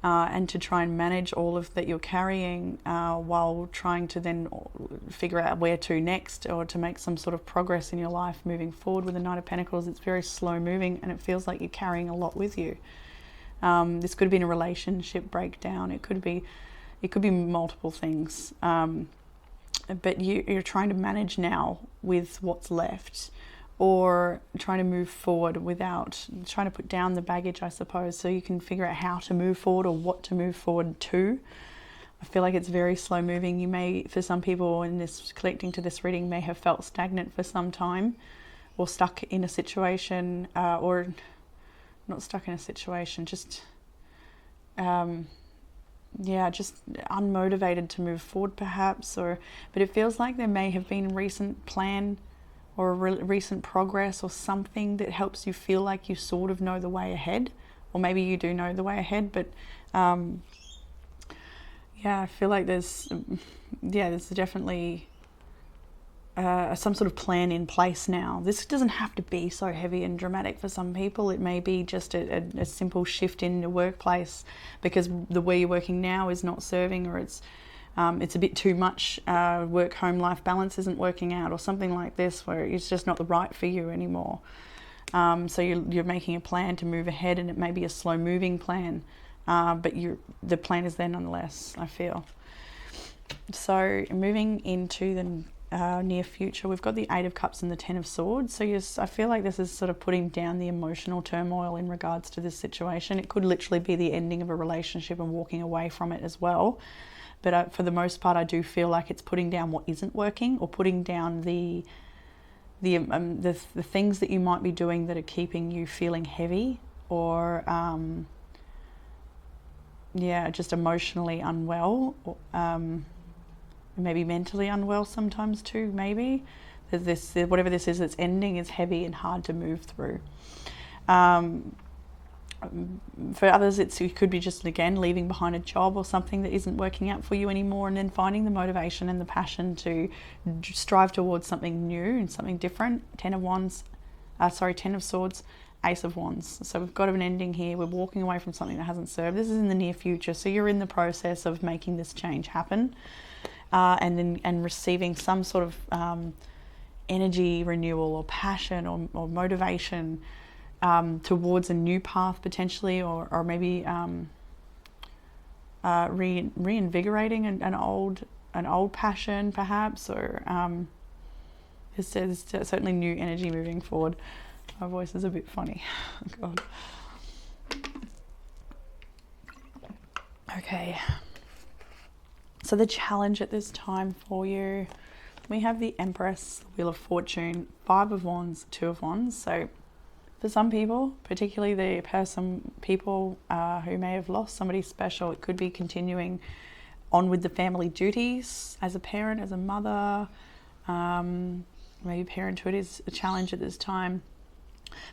and to try and manage all of that you're carrying, while trying to then figure out where to next, or to make some sort of progress in your life moving forward. With the Knight of Pentacles, it's very slow moving, and it feels like you're carrying a lot with you. This could have been a relationship breakdown. It could be multiple things. But you're trying to manage now with what's left, or trying to move forward without trying to put down the baggage, I suppose, so you can figure out how to move forward or what to move forward to. I feel like it's very slow moving. You may, for some people in this, collecting to this reading, may have felt stagnant for some time, or stuck in a situation, or not stuck in a situation, just just unmotivated to move forward perhaps, but it feels like there may have been a recent plan or recent progress or something that helps you feel like you sort of know the way ahead, or maybe you do know the way ahead, but I feel like there's definitely some sort of plan in place now. This doesn't have to be so heavy and dramatic for some people. It may be just a simple shift in the workplace because the way you're working now is not serving, or it's a bit too much, work-home life balance isn't working out, or something like this, where it's just not the right for you anymore. So you're making a plan to move ahead, and it may be a slow-moving plan, but the plan is there nonetheless, I feel. So moving into the near future, we've got the Eight of Cups and the Ten of Swords. So I feel like this is sort of putting down the emotional turmoil in regards to this situation. It could literally be the ending of a relationship and walking away from it as well. But for the most part, I do feel like it's putting down what isn't working, or putting down the things that you might be doing that are keeping you feeling heavy, or just emotionally unwell, or maybe mentally unwell sometimes too. Maybe whatever this is that's ending is heavy and hard to move through. For others, it could be just, again, leaving behind a job or something that isn't working out for you anymore, and then finding the motivation and the passion to strive towards something new and something different. Ten of Swords, Ace of Wands. So we've got an ending here. We're walking away from something that hasn't served. This is in the near future, so you're in the process of making this change happen. And receiving some sort of energy renewal or passion or motivation towards a new path potentially, or maybe reinvigorating an old passion perhaps, or there's certainly new energy moving forward. My voice is a bit funny. God. Okay. So the challenge at this time for you, we have the Empress, the Wheel of Fortune, Five of Wands, Two of Wands. So for some people, particularly people who may have lost somebody special, it could be continuing on with the family duties as a parent, as a mother. Maybe parenthood is a challenge at this time.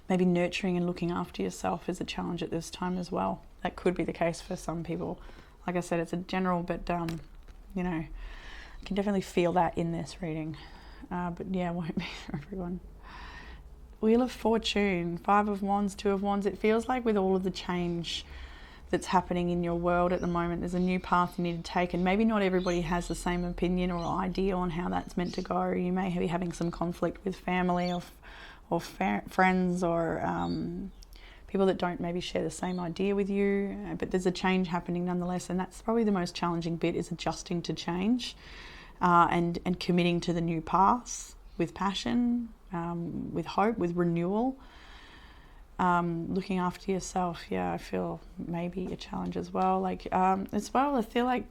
Maybe nurturing and looking after yourself is a challenge at this time as well. That could be the case for some people. Like I said, it's a general, but I can definitely feel that in this reading. But yeah, it won't be for everyone. Wheel of Fortune, Five of Wands, Two of Wands. It feels like with all of the change that's happening in your world at the moment, there's a new path you need to take, and maybe not everybody has the same opinion or idea on how that's meant to go. You may be having some conflict with family or friends, or people that don't maybe share the same idea with you, but there's a change happening nonetheless, and that's probably the most challenging bit, is adjusting to change, and committing to the new path with passion, with hope, with renewal. Looking after yourself, I feel maybe a challenge as well. As well, I feel like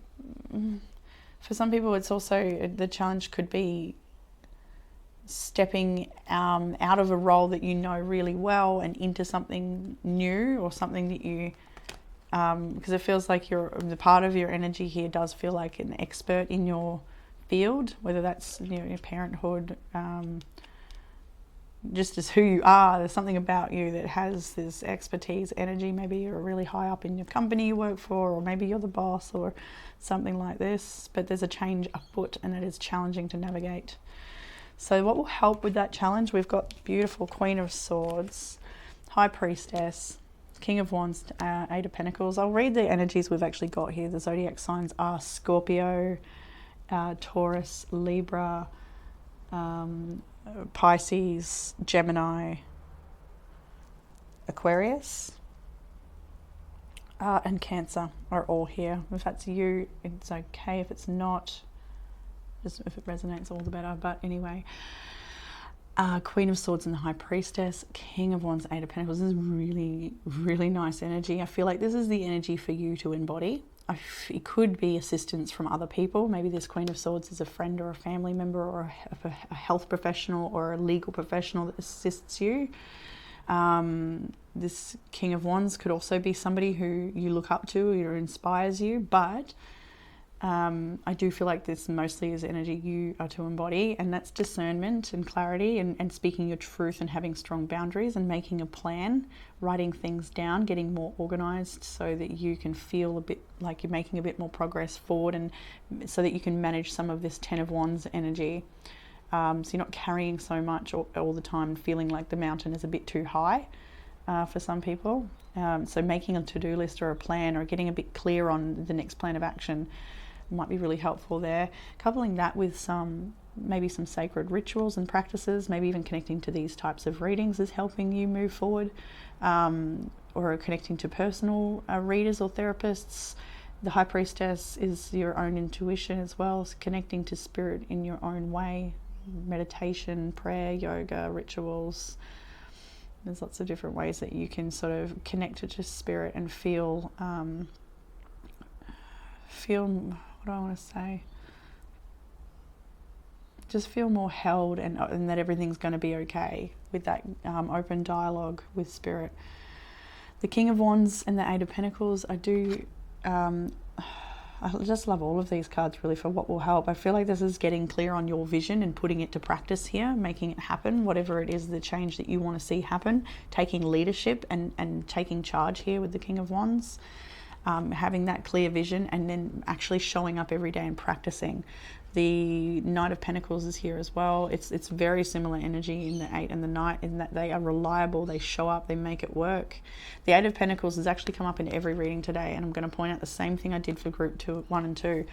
for some people it's also, the challenge could be stepping out of a role that you know really well and into something new, or something that you, because it feels like the part of your energy here does feel like an expert in your field, whether that's your parenthood, just as who you are. There's something about you that has this expertise, energy. Maybe you're really high up in your company you work for, or maybe you're the boss or something like this, but there's a change afoot and it is challenging to navigate. So what will help with that challenge? We've got beautiful Queen of Swords, High Priestess, King of Wands, Eight of Pentacles. I'll read the energies we've actually got here. The zodiac signs are Scorpio, Taurus, Libra, Pisces, Gemini, Aquarius, and Cancer are all here. If that's you, it's okay. If it's not, just if it resonates, all the better. But anyway, Queen of Swords and the High Priestess, King of Wands, Eight of Pentacles. This is really, really nice energy. I feel like this is the energy for you to embody. It could be assistance from other people. Maybe this Queen of Swords is a friend or a family member or a health professional or a legal professional that assists you. This King of Wands could also be somebody who you look up to or inspires you, but I do feel like this mostly is energy you are to embody, and that's discernment and clarity and speaking your truth and having strong boundaries and making a plan, writing things down, getting more organized so that you can feel a bit like you're making a bit more progress forward, and so that you can manage some of this Ten of Wands energy. So you're not carrying so much all the time and feeling like the mountain is a bit too high for some people. So making a to-do list or a plan or getting a bit clear on the next plan of action might be really helpful there. Coupling that with maybe some sacred rituals and practices, maybe even connecting to these types of readings is helping you move forward, or connecting to personal readers or therapists. The High Priestess is your own intuition as well, so connecting to spirit in your own way. Meditation, prayer, yoga, rituals. There's lots of different ways that you can sort of connect to spirit and feel, what do I want to say? Just feel more held and that everything's going to be okay with that open dialogue with spirit. The King of Wands and the Eight of Pentacles, I just love all of these cards really for what will help. I feel like this is getting clear on your vision and putting it to practice here, making it happen, whatever it is, the change that you want to see happen, taking leadership and taking charge here with the King of Wands. Having that clear vision and then actually showing up every day and practicing. The Knight of Pentacles is here as well. It's very similar energy in the Eight and the Knight in that they are reliable, they show up, they make it work. The Eight of Pentacles has actually come up in every reading today, and I'm going to point out the same thing I did for group 1 and 2.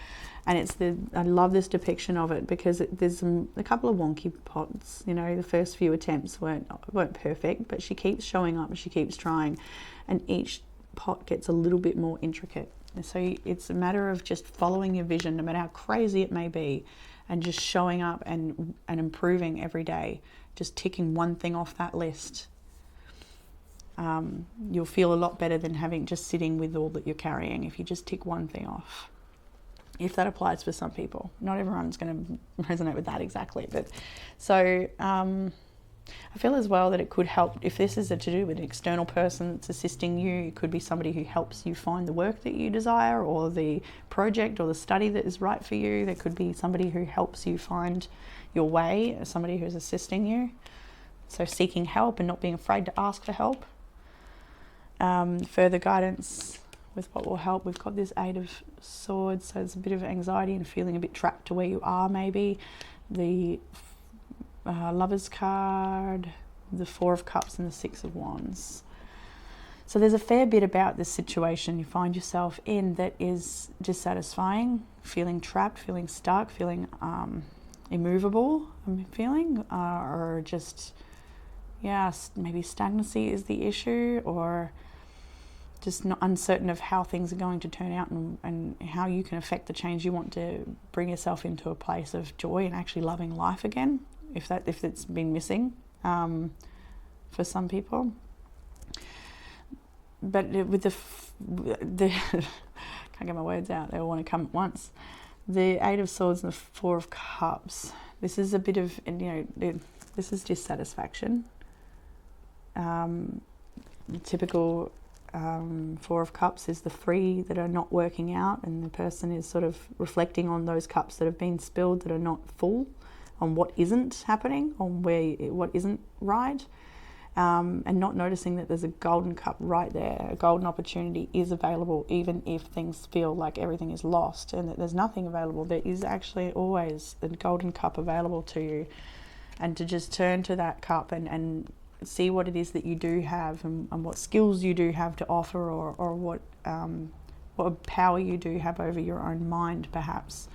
And I love this depiction of it because there's a couple of wonky pots. You know, the first few attempts weren't perfect, but she keeps showing up and she keeps trying, and each pot gets a little bit more intricate. So it's a matter of just following your vision, no matter how crazy it may be, and just showing up and improving every day, just ticking one thing off that list. You'll feel a lot better than just sitting with all that you're carrying if you just tick one thing off. If that applies for some people. Not everyone's going to resonate with that exactly. But so I feel as well that it could help if this is to do with an external person that's assisting you. It could be somebody who helps you find the work that you desire, or the project or the study that is right for you. There could be somebody who helps you find your way, somebody who's assisting you. So seeking help and not being afraid to ask for help. Further guidance with what will help. We've got this Eight of Swords, so there's a bit of anxiety and feeling a bit trapped to where you are maybe. The Lover's card, the Four of Cups and the Six of Wands. So there's a fair bit about this situation you find yourself in that is dissatisfying, feeling trapped, feeling stuck, feeling immovable, I'm feeling, or just, maybe stagnancy is the issue, or just not uncertain of how things are going to turn out and how you can affect the change you want to bring yourself into a place of joy and actually loving life again. If it's been missing for some people, but with the can't get my words out. They all want to come at once. The Eight of Swords and the Four of Cups. This is a bit of this is dissatisfaction. The typical Four of Cups is the three that are not working out, and the person is sort of reflecting on those cups that have been spilled that are not full on what isn't happening, on what isn't right, and not noticing that there's a golden cup right there. A golden opportunity is available, even if things feel like everything is lost and that there's nothing available. There is actually always a golden cup available to you, and to just turn to that cup and see what it is that you do have, and what skills you do have to offer, or what power you do have over your own mind, perhaps,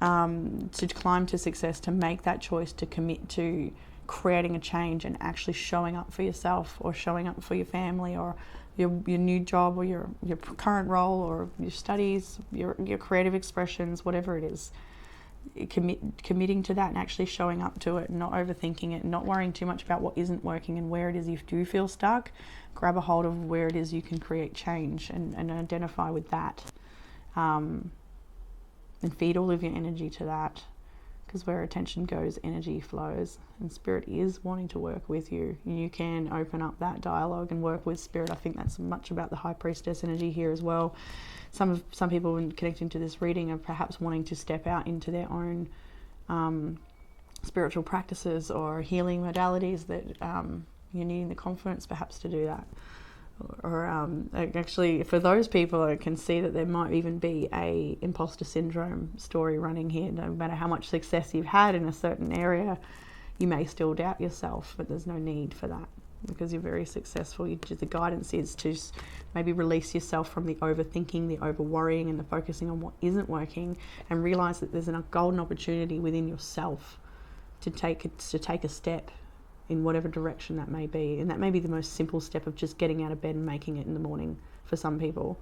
to climb to success, to make that choice, to commit to creating a change and actually showing up for yourself, or showing up for your family, or your new job, or your current role, or your studies, your creative expressions, whatever it is. Committing to that and actually showing up to it, not overthinking it, not worrying too much about what isn't working, and where it is you do feel stuck. Grab a hold of where it is you can create change, and identify with that, and feed all of your energy to that, because where attention goes, energy flows, and Spirit is wanting to work with you. You can open up that dialogue and work with Spirit. I think that's much about the High Priestess energy here as well. Some people, when connecting to this reading, are perhaps wanting to step out into their own spiritual practices or healing modalities that you're needing the confidence perhaps to do that. Or actually, for those people, I can see that there might even be a imposter syndrome story running here. No matter how much success you've had in a certain area, you may still doubt yourself, but there's no need for that, because you're very successful. The guidance is to maybe release yourself from the overthinking, the over worrying, and the focusing on what isn't working, and realize that there's a golden opportunity within yourself to take a step in whatever direction that may be. And that may be the most simple step of just getting out of bed and making it in the morning for some people.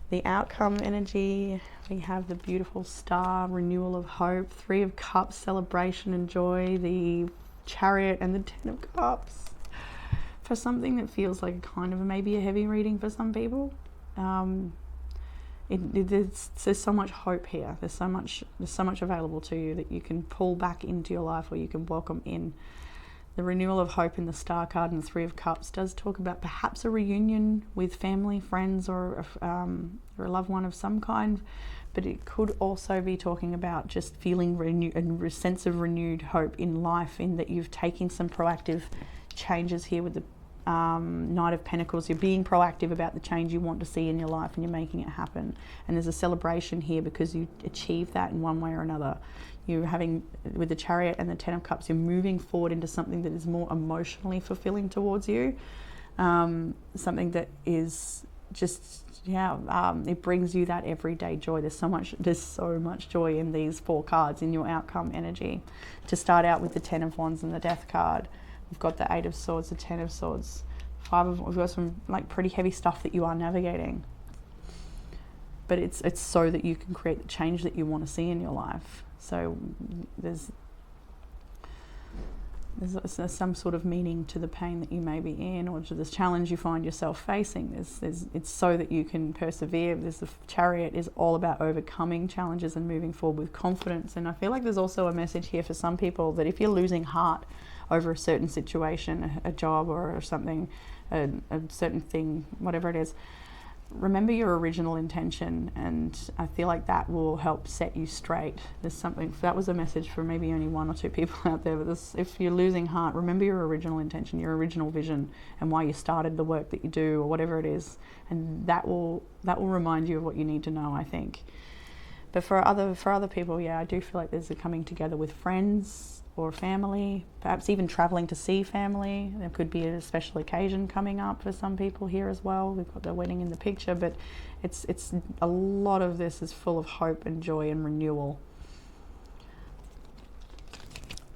The outcome energy, we have the beautiful star, renewal of hope, 3 of Cups, celebration and joy, the Chariot, and the 10 of Cups. For something that feels like maybe a heavy reading for some people, there's so much hope here. There's so much available to you that you can pull back into your life, or you can welcome in. The renewal of hope in the Star card and the 3 of Cups does talk about perhaps a reunion with family, friends, or a loved one of some kind. But it could also be talking about just feeling a sense of renewed hope in life, in that you've taken some proactive changes here with the Knight of Pentacles. You're being proactive about the change you want to see in your life, and you're making it happen. And there's a celebration here because you achieved that in one way or another. You're having, with the Chariot and the 10 of Cups, you're moving forward into something that is more emotionally fulfilling towards you. Something that is just, it brings you that everyday joy. There's so much joy in these 4 cards in your outcome energy. To start out with the 10 of Wands and the Death card, we've got the 8 of Swords, the 10 of Swords, we've got some pretty heavy stuff that you are navigating. But it's so that you can create the change that you want to see in your life. So there's some sort of meaning to the pain that you may be in, or to this challenge you find yourself facing. It's so that you can persevere. The Chariot is all about overcoming challenges and moving forward with confidence. And I feel like there's also a message here for some people that if you're losing heart over a certain situation, a job or something, a certain thing, whatever it is, remember your original intention, and I feel like that will help set you straight. There's something, that was a message for maybe only 1 or 2 people out there, but if you're losing heart, remember your original intention, your original vision, and why you started the work that you do, or whatever it is, and that will remind you of what you need to know, I think. But for other people, I do feel like there's a coming together with friends or family, perhaps even traveling to see family. There could be a special occasion coming up for some people here as well. We've got the wedding in the picture, but it's a lot of this is full of hope and joy and renewal.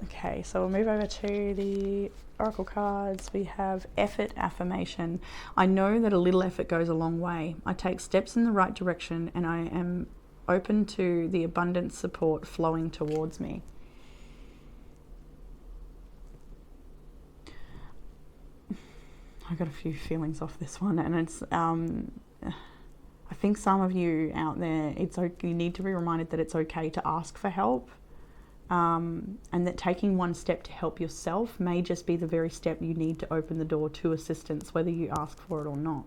Okay, so we'll move over to the oracle cards. We have effort, affirmation. I know that a little effort goes a long way. I take steps in the right direction, and I am open to the abundant support flowing towards me. I got a few feelings off this one, and it's I think some of you out there, you need to be reminded that it's okay to ask for help, and that taking one step to help yourself may just be the very step you need to open the door to assistance, whether you ask for it or not.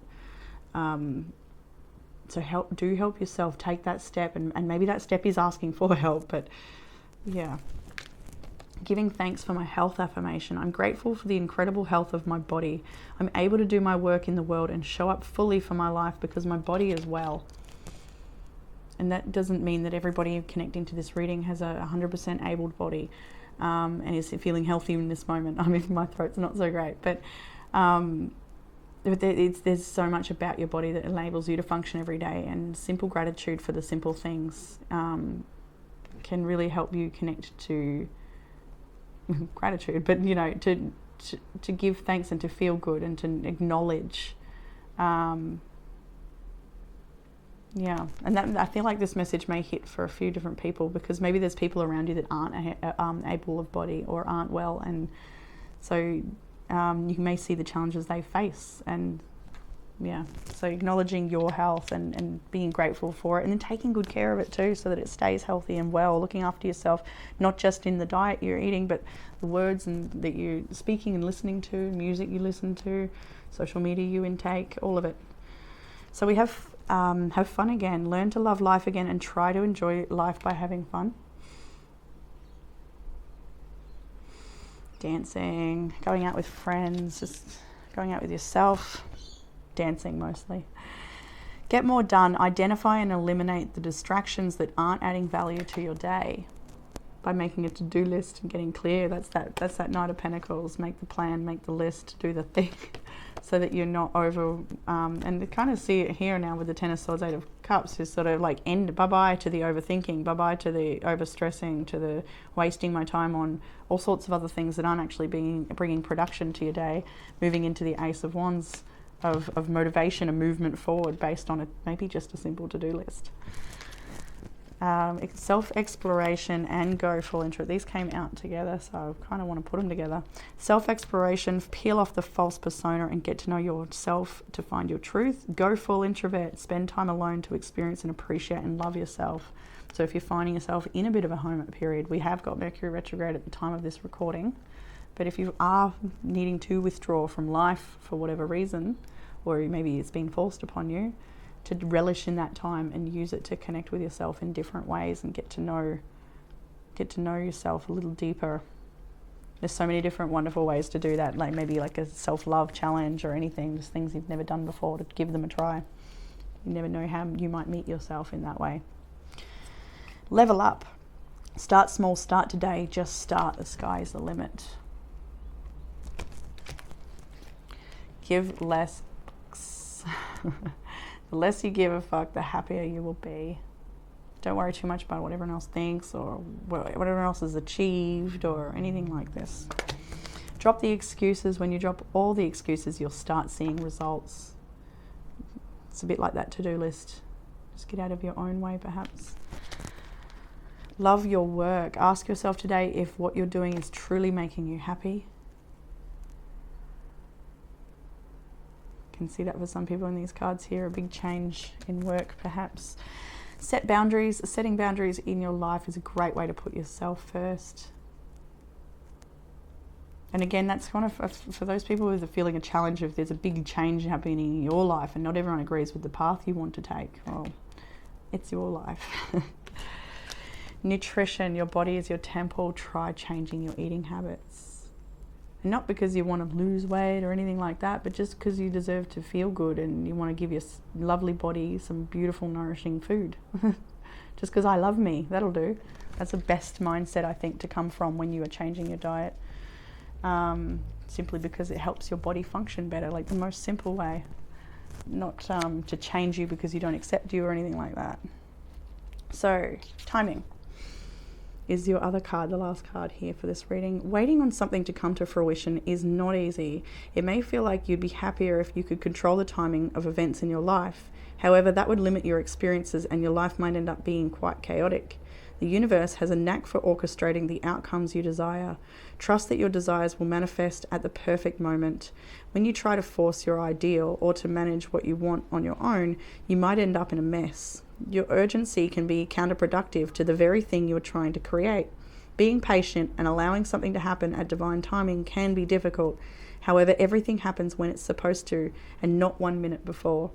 So help yourself, take that step, and maybe that step is asking for help, but Yeah. Giving thanks for my health affirmation. I'm grateful for the incredible health of my body. I'm able to do my work in the world and show up fully for my life because my body is well. And that doesn't mean that everybody connecting to this reading has a 100% abled body and is feeling healthy in this moment. I mean, my throat's not so great, but there's so much about your body that enables you to function every day, and simple gratitude for the simple things can really help you connect to gratitude, but to give thanks and to feel good and to acknowledge. Yeah, and that, I feel like this message may hit for a few different people, because maybe there's people around you that aren't able of body or aren't well, and so you may see the challenges they face, and yeah, so acknowledging your health and being grateful for it, and then taking good care of it too, so that it stays healthy and well, looking after yourself, not just in the diet you're eating, but the words that you're speaking and listening to, music you listen to, social media you intake, all of it. So we have fun again, learn to love life again, and try to enjoy life by having fun. Dancing, going out with friends, just going out with yourself, dancing mostly. Get more done. Identify and eliminate the distractions that aren't adding value to your day by making a to-do list and getting clear. That's that Knight of Pentacles. Make the plan, make the list, do the thing, so that you're not over. And to kind of see it here now with the Ten of Swords, Eight of Cups, is sort of like end bye-bye to the overthinking, bye-bye to the overstressing, to the wasting my time on all sorts of other things that aren't actually bringing production to your day. Moving into the Ace of Wands of motivation and movement forward based on maybe just a simple to-do list. Self-exploration and go full intro. These came out together, so I kind of want to put them together. Self-exploration, peel off the false persona and get to know yourself to find your truth. Go full introvert, spend time alone to experience and appreciate and love yourself. So if you're finding yourself in a bit of a hermit period, we have got Mercury retrograde at the time of this recording, but if you are needing to withdraw from life for whatever reason, or maybe it's been forced upon you, to relish in that time and use it to connect with yourself in different ways and get to know yourself a little deeper. There's so many different wonderful ways to do that, like maybe like a self-love challenge or anything, just things you've never done before, to give them a try. You never know how you might meet yourself in that way. Level up. Start small, start today, just start. The sky is the limit. Give less. The less you give a fuck, the happier you will be. Don't worry too much about what everyone else thinks or what everyone else has achieved or anything like this. Drop the excuses. When you drop all the excuses, you'll start seeing results. It's a bit like that to-do list. Just get out of your own way, perhaps. Love your work. Ask yourself today if what you're doing is truly making you happy. Can see that for some people in these cards here, a big change in work perhaps. Set boundaries. Setting boundaries in your life is a great way to put yourself first. And again, that's kind of for those people who are feeling a challenge if there's a big change happening in your life and not everyone agrees with the path you want to take. Well, it's your life. Nutrition. Your body is your temple. Try changing your eating habits. And not because you want to lose weight or anything like that, but just because you deserve to feel good and you want to give your lovely body some beautiful, nourishing food. Just because I love me, that'll do. That's the best mindset, I think, to come from when you are changing your diet. Simply because it helps your body function better, like the most simple way. Not to change you because you don't accept you or anything like that. So, timing is your other card, the last card here for this reading. Waiting on something to come to fruition is not easy. It may feel like you'd be happier if you could control the timing of events in your life. However, that would limit your experiences and your life might end up being quite chaotic. The universe has a knack for orchestrating the outcomes you desire. Trust that your desires will manifest at the perfect moment. When you try to force your ideal or to manage what you want on your own, you might end up in a mess. Your urgency can be counterproductive to the very thing you are trying to create. Being patient and allowing something to happen at divine timing can be difficult. However, everything happens when it's supposed to and not 1 minute before.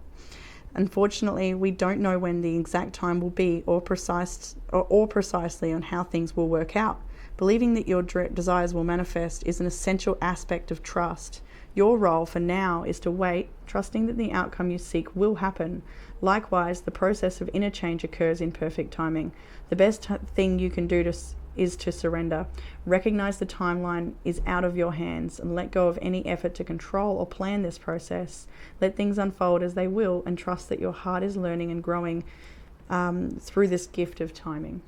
Unfortunately, we don't know when the exact time will be or precisely on how things will work out. Believing that your desires will manifest is an essential aspect of trust. Your role for now is to wait, trusting that the outcome you seek will happen. Likewise, the process of inner change occurs in perfect timing. The best thing you can do is to surrender. Recognize the timeline is out of your hands and let go of any effort to control or plan this process. Let things unfold as they will and trust that your heart is learning and growing through this gift of timing.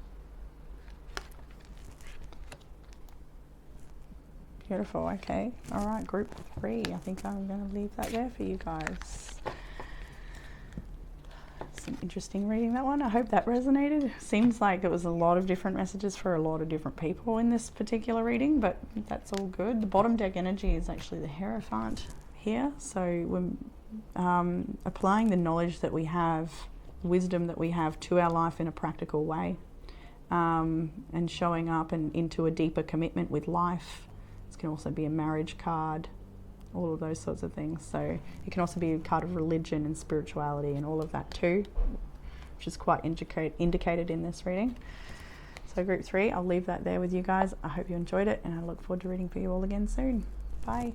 Beautiful. Okay. All right, group 3. I think I'm going to leave that there for you guys. Some interesting reading, that one. I hope that resonated. Seems like there was a lot of different messages for a lot of different people in this particular reading, but that's all good. The bottom deck energy is actually the Hierophant here. So we're applying the knowledge that we have, wisdom that we have to our life in a practical way, and showing up and into a deeper commitment with life. This can also be a marriage card, all of those sorts of things. So it can also be a card of religion and spirituality and all of that too, which is quite indicated in this reading. So group 3, I'll leave that there with you guys. I hope you enjoyed it, and I look forward to reading for you all again soon. Bye.